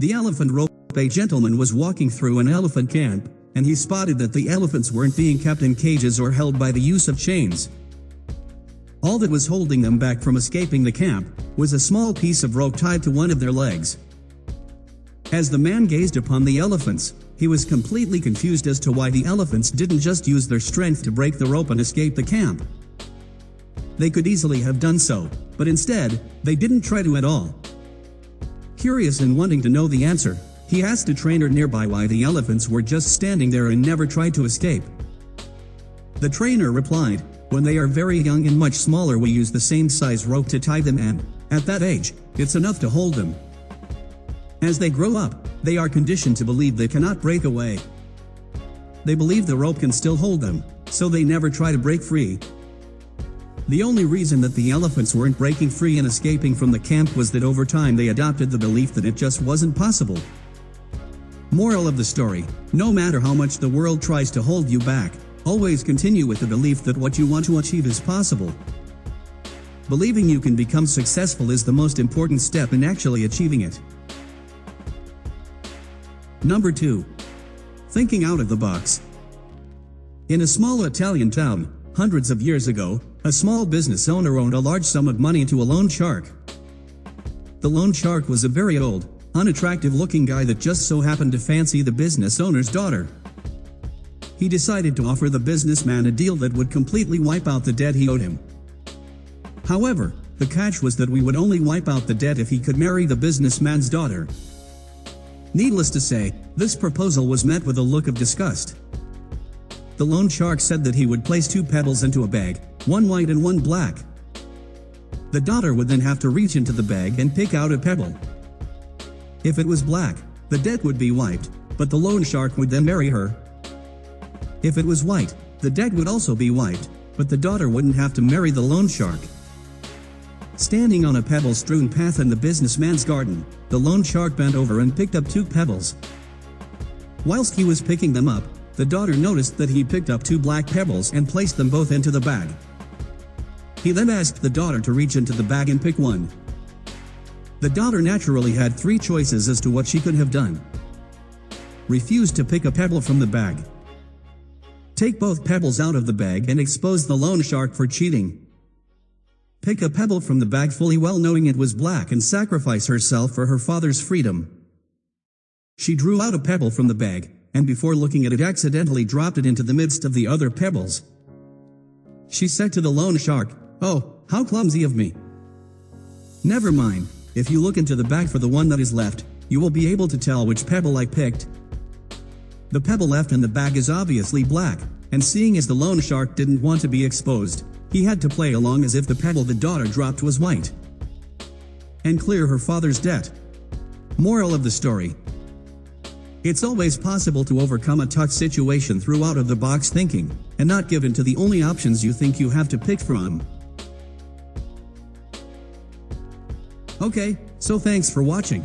The elephant rope. A gentleman was walking through an elephant camp, and he spotted that the elephants weren't being kept in cages or held by the use of chains. All that was holding them back from escaping the camp was a small piece of rope tied to one of their legs. As the man gazed upon the elephants, he was completely confused as to why the elephants didn't just use their strength to break the rope and escape the camp. They could easily have done so, but instead, they didn't try to at all. Curious and wanting to know the answer, he asked a trainer nearby why the elephants were just standing there and never tried to escape. The trainer replied, "When they are very young and much smaller, we use the same size rope to tie them, and at that age, it's enough to hold them. As they grow up, they are conditioned to believe they cannot break away. They believe the rope can still hold them, so they never try to break free." The only reason that the elephants weren't breaking free and escaping from the camp was that over time they adopted the belief that it just wasn't possible. Moral of the story: no matter how much the world tries to hold you back, always continue with the belief that what you want to achieve is possible. Believing you can become successful is the most important step in actually achieving it. Number 2. Thinking out of the box. In a small Italian town, hundreds of years ago, a small business owner owed a large sum of money to a loan shark. The loan shark was a very old, unattractive-looking guy that just so happened to fancy the business owner's daughter. He decided to offer the businessman a deal that would completely wipe out the debt he owed him. However, the catch was that we would only wipe out the debt if he could marry the businessman's daughter. Needless to say, this proposal was met with a look of disgust. The loan shark said that he would place 2 pebbles into a bag, one white and one black. The daughter would then have to reach into the bag and pick out a pebble. If it was black, the debt would be wiped, but the loan shark would then marry her. If it was white, the debt would also be wiped, but the daughter wouldn't have to marry the loan shark. Standing on a pebble-strewn path in the businessman's garden, the loan shark bent over and picked up 2 pebbles. Whilst he was picking them up, the daughter noticed that he picked up 2 black pebbles and placed them both into the bag. He then asked the daughter to reach into the bag and pick one. The daughter naturally had 3 choices as to what she could have done. Refuse to pick a pebble from the bag. Take both pebbles out of the bag and expose the loan shark for cheating. Pick a pebble from the bag fully well knowing it was black and sacrifice herself for her father's freedom. She drew out a pebble from the bag, and before looking at it accidentally dropped it into the midst of the other pebbles. She said to the loan shark, "Oh, how clumsy of me. Never mind, if you look into the bag for the one that is left, you will be able to tell which pebble I picked." The pebble left in the bag is obviously black, and seeing as the loan shark didn't want to be exposed, he had to play along as if the pebble the daughter dropped was white, and clear her father's debt. Moral of the story: it's always possible to overcome a tough situation through out-of-the-box thinking, and not give in to the only options you think you have to pick from. Okay, so thanks for watching.